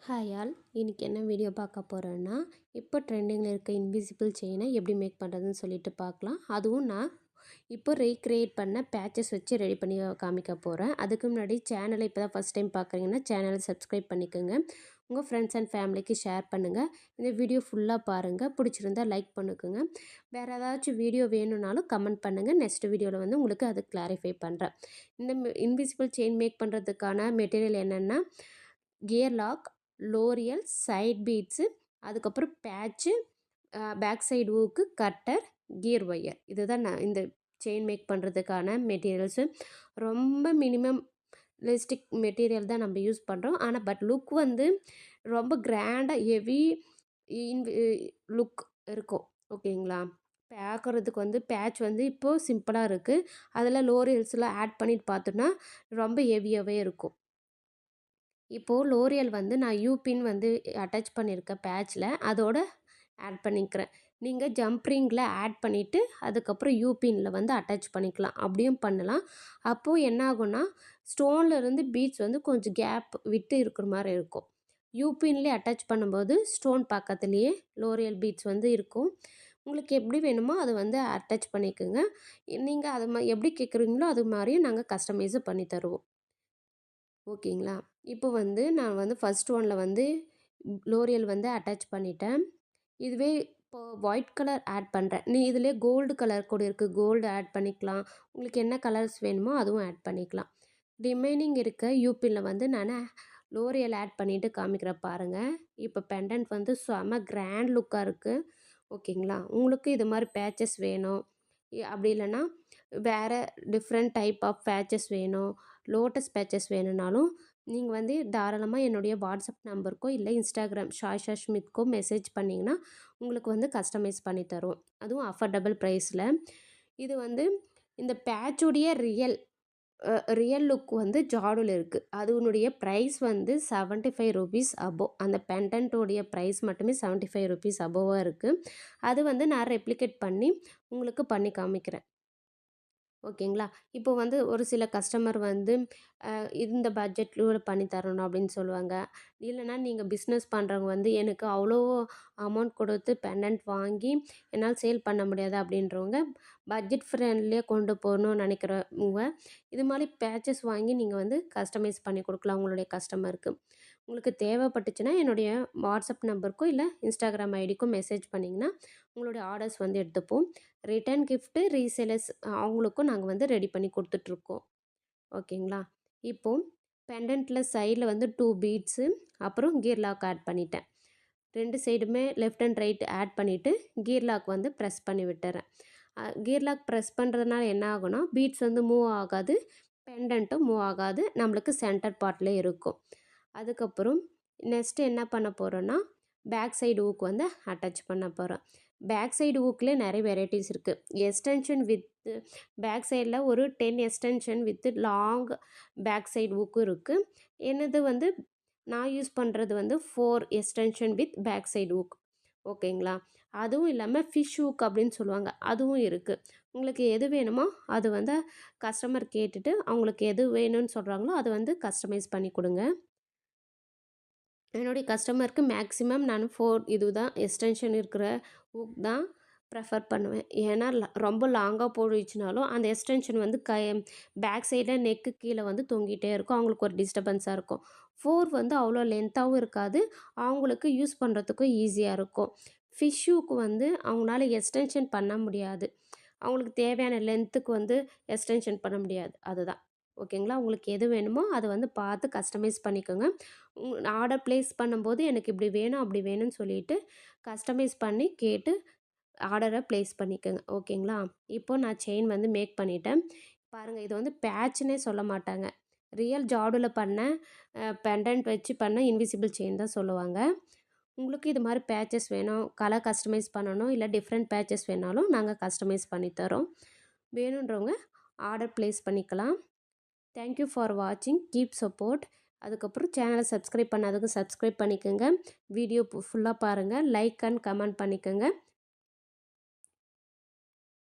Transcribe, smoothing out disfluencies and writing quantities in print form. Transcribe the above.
Hi all, இன்னைக்கு என்ன video பார்க்க போகிறேன்னா, இப்போ ட்ரெண்டிங்கில் இருக்க இன்விசிபிள் செயினை எப்படி மேக் பண்ணுறதுன்னு சொல்லிட்டு பார்க்கலாம். அதுவும் நான் இப்போ ரீக்ரியேட் பண்ண பேச்சஸ் வச்சு ரெடி பண்ணி காமிக்க போகிறேன். அதுக்கு முன்னாடி சேனலை இப்போ தான் ஃபஸ்ட் டைம் பார்க்குறீங்கன்னா சேனலை சப்ஸ்கிரைப் பண்ணிக்கோங்க. உங்கள் ஃப்ரெண்ட்ஸ் அண்ட் ஃபேமிலிக்கு ஷேர் பண்ணுங்கள். இந்த வீடியோ ஃபுல்லாக பாருங்கள். பிடிச்சிருந்தா லைக் பண்ணுக்குங்க. வேறு ஏதாச்சும் வீடியோ வேணும்னாலும் கமெண்ட் பண்ணுங்கள். நெக்ஸ்ட் வீடியோவில் வந்து உங்களுக்கு அது கிளாரிஃபை பண்ணுறேன். இந்த இன்விசிபிள் செயின் மேக் பண்ணுறதுக்கான மெட்டீரியல் என்னென்னா, கியர் லாக், லோரியல், சைட் பீட்ஸு, அதுக்கப்புறம் பேட்ச்சு, பேக் சைடு ஊக்கு, கட்டர், கியர் ஒயர். இதுதான் நான் இந்த செயின் மேக் பண்ணுறதுக்கான மெட்டீரியல்ஸு. ரொம்ப மினிமம் லிஸ்டிக் மெட்டீரியல் தான் நம்ம யூஸ் பண்ணுறோம். ஆனால் பட் லுக் வந்து ரொம்ப கிராண்டாக ஹெவி இன்வி லுக் இருக்கும். ஓகேங்களா? பார்க்குறதுக்கு வந்து பேட்ச் வந்து இப்போது சிம்பிளாக இருக்குது. அதில் லோரியல்ஸ்லாம் ஆட் பண்ணிட்டு பார்த்தோன்னா ரொம்ப ஹெவியாகவே இருக்கும். இப்போது லோரியல் வந்து நான் யூபின் வந்து அட்டாச் பண்ணியிருக்கேன் பேட்ச்சில், அதோட ஆட் பண்ணிக்கிறேன். நீங்கள் ஜம்ப்ரிங்கில் ஆட் பண்ணிவிட்டு அதுக்கப்புறம் யூபின்னில் வந்து அட்டாச் பண்ணிக்கலாம். அப்படியும் பண்ணலாம். அப்போது என்ன ஆகும்னா, ஸ்டோன்லேருந்து பீட்ஸ் வந்து கொஞ்சம் கேப் விட்டு இருக்கிற மாதிரி இருக்கும். யூபின்லேயே அட்டாச் பண்ணும்போது ஸ்டோன் பக்கத்துலேயே லோரியல் பீட்ஸ் வந்து இருக்கும். உங்களுக்கு எப்படி வேணுமோ அதை வந்து அட்டாச் பண்ணிக்கோங்க. நீங்கள் அது எப்படி கேட்குறீங்களோ அது மாதிரியும் நாங்கள் கஸ்டமைஸும் பண்ணி தருவோம். ஓகேங்களா? இப்போ வந்து நான் வந்து ஃபர்ஸ்ட் ஒன்னில் வந்து லோரியல் வந்து அட்டாச் பண்ணிட்டேன். இதுவே இப்போ ஒயிட் கலர் ஆட் பண்ணுறேன். இதிலே கோல்டு கலர் கூட இருக்குது. கோல்டு ஆட் பண்ணிக்கலாம். உங்களுக்கு என்ன கலர்ஸ் வேணுமோ அதுவும் ஆட் பண்ணிக்கலாம். ரிமைனிங் இருக்க யூபியில் வந்து நான் லோரியல் ஆட் பண்ணிவிட்டு காமிக்கிறேன் பாருங்கள். இப்போ பெண்டன்ட் வந்து செம கிராண்ட் லுக்காக இருக்குது. ஓகேங்களா? உங்களுக்கு இது மாதிரி பேச்சஸ் வேணும், அப்படி இல்லைன்னா வேறு டிஃப்ரெண்ட் டைப் ஆஃப் பேச்சஸ் வேணும், லோட்டஸ் பேச்சஸ் வேணும்னாலும் நீங்கள் வந்து தாராளமாக என்னுடைய வாட்ஸ்அப் நம்பருக்கோ இல்லை இன்ஸ்டாகிராம் ஷாஷா ஸ்மித்க்கோ மெசேஜ் பண்ணிங்கன்னா உங்களுக்கு வந்து கஸ்டமைஸ் பண்ணி தரும். அதுவும் அஃபோர்டபுள் ப்ரைஸில். இது வந்து இந்த பேட்சுடைய ரியல் லுக் வந்து ஜாடுல இருக்குது. அதனுடைய ப்ரைஸ் வந்து ₹75 அபோவ். அந்த பெண்டன்ட்டோடைய ப்ரைஸ் மட்டுமே ₹75 அபோவாக இருக்குது. அது வந்து நான் ரெப்ளிகேட் பண்ணி உங்களுக்கு பண்ணி காமிக்கிறேன். ஓகேங்களா? இப்போ வந்து ஒரு சில கஸ்டமர் வந்து இந்த பட்ஜெட்டில் பண்ணி தரணும் அப்படின்னு சொல்லுவாங்க. இல்லைனா நீங்கள் பிஸ்னஸ் பண்ணுறவங்க வந்து எனக்கு அவ்வளோ அமௌண்ட் கொடுத்து பெண்டன்ட் வாங்கி என்னால் சேல் பண்ண முடியாது அப்படின்றவங்க, பட்ஜெட் ஃப்ரெண்ட்லியாக கொண்டு போகணும்னு நினைக்கிறவங்க இது மாதிரி பேச்சஸ் வாங்கி நீங்கள் வந்து கஸ்டமைஸ் பண்ணி கொடுக்கலாம் உங்களுடைய கஸ்டமருக்கு. உங்களுக்கு தேவைப்பட்டுச்சுன்னா என்னுடைய வாட்ஸ்அப் நம்பருக்கோ இல்லை இன்ஸ்டாகிராம் ஐடிக்கோ மெசேஜ் பண்ணிங்கன்னா உங்களுடைய ஆர்டர்ஸ் வந்து எடுத்துப்போம். ரிட்டர்ன் கிஃப்ட்டு ரீசேலர்ஸ் அவங்களுக்கும் நாங்கள் வந்து ரெடி பண்ணி கொடுத்துட்ருக்கோம். ஓகேங்களா? இப்போது பெண்டன்ட்டில் சைடில் வந்து 2 பீட்ஸு, அப்புறம் கியர் லாக் ஆட் பண்ணிட்டேன். 2 சைடுமே லெஃப்ட் அண்ட் ரைட் ஆட் பண்ணிவிட்டு கியர் லாக் வந்து ப்ரெஸ் பண்ணி விட்டுறேன். கியர் லாக் ப்ரெஸ் பண்ணுறதுனால என்ன ஆகும்னா, பீட்ஸ் வந்து மூவ் ஆகாது, பெண்டன்ட்டும் மூவ் ஆகாது, நம்மளுக்கு சென்டர் பார்ட்லேயே இருக்கும். அதுக்கப்புறம் நெக்ஸ்ட்டு என்ன பண்ண போகிறோன்னா, பேக் சைடு ஊக்கு வந்து அட்டாச் பண்ண போகிறோம். பேக் சைடு ஊக்கில் நிறைய வெரைட்டிஸ் இருக்குது. எக்ஸ்டென்ஷன் வித் பேக் சைடில் ஒரு 10 extension with long back side ஊக்கும் இருக்குது. என்னது வந்து நான் யூஸ் பண்ணுறது வந்து 4 எக்ஸ்டென்ஷன் வித் பேக் சைடு ஊக். ஓகேங்களா? அதுவும் இல்லாமல் ஃபிஷ் ஊக் அப்படின்னு சொல்லுவாங்க, அதுவும் இருக்குது. உங்களுக்கு எது வேணுமோ அது வந்து கஸ்டமர் கேட்டுட்டு அவங்களுக்கு எது வேணும்னு சொல்கிறாங்களோ அதை வந்து கஸ்டமைஸ் பண்ணி கொடுங்க. என்னுடைய கஸ்டமருக்கு மேக்ஸிமம் நான் 4 இதுதான் எக்ஸ்டென்ஷன் இருக்கிற ஊக் தான் ப்ரெஃபர் பண்ணுவேன். ஏன்னா ரொம்ப லாங்காக போயிடுச்சுனாலும் அந்த எக்ஸ்டென்ஷன் வந்து பேக் சைடில் நெக்கு கீழே வந்து தொங்கிட்டே இருக்கும். அவங்களுக்கு ஒரு டிஸ்டர்பன்ஸாக இருக்கும். 4 வந்து அவ்வளோ லென்த்தாகவும் இருக்காது, அவங்களுக்கு யூஸ் பண்ணுறதுக்கும் ஈஸியாக இருக்கும். ஃபிஷ் ஊக்கு வந்து அவங்களால எக்ஸ்டென்ஷன் பண்ண முடியாது. அவங்களுக்கு தேவையான லென்த்துக்கு வந்து எக்ஸ்டென்ஷன் பண்ண முடியாது. அதுதான். ஓகேங்களா? உங்களுக்கு எது வேணுமோ அதை வந்து பார்த்து கஸ்டமைஸ் பண்ணிக்கோங்க. ஆர்டர் ப்ளேஸ் பண்ணும்போது எனக்கு இப்படி வேணும் அப்படி வேணும்னு சொல்லிவிட்டு கஸ்டமைஸ் பண்ணி கேட்டு ஆர்டரை ப்ளேஸ் பண்ணிக்கோங்க. ஓகேங்களா? இப்போது நான் செயின் வந்து மேக் பண்ணிட்டேன். பாருங்கள், இது வந்து பேட்ச்னே சொல்ல மாட்டாங்க. ரியல் ஜாடில் பண்ண பெண்டன்ட் வச்சு பண்ண இன்விசிபிள் செயின் தான் சொல்லுவாங்க. உங்களுக்கு இது மாதிரி பேச்சஸ் வேணும், கலர் கஸ்டமைஸ் பண்ணணும், இல்லை டிஃப்ரெண்ட் பேச்சஸ் வேணாலும் நாங்கள் கஸ்டமைஸ் பண்ணி தரோம். வேணுன்றவங்க ஆர்டர் ப்ளேஸ் பண்ணிக்கலாம். தேங்க்யூ ஃபார் வாட்சிங். Keep support. அதுக்கப்புறம் சேனலை சப்ஸ்கிரைப் பண்ணாதவங்க சப்ஸ்கிரைப் பண்ணிக்கோங்க. வீடியோ ஃபுல்லாக பாருங்கள். லைக் அண்ட் கமெண்ட் பண்ணிக்கோங்க.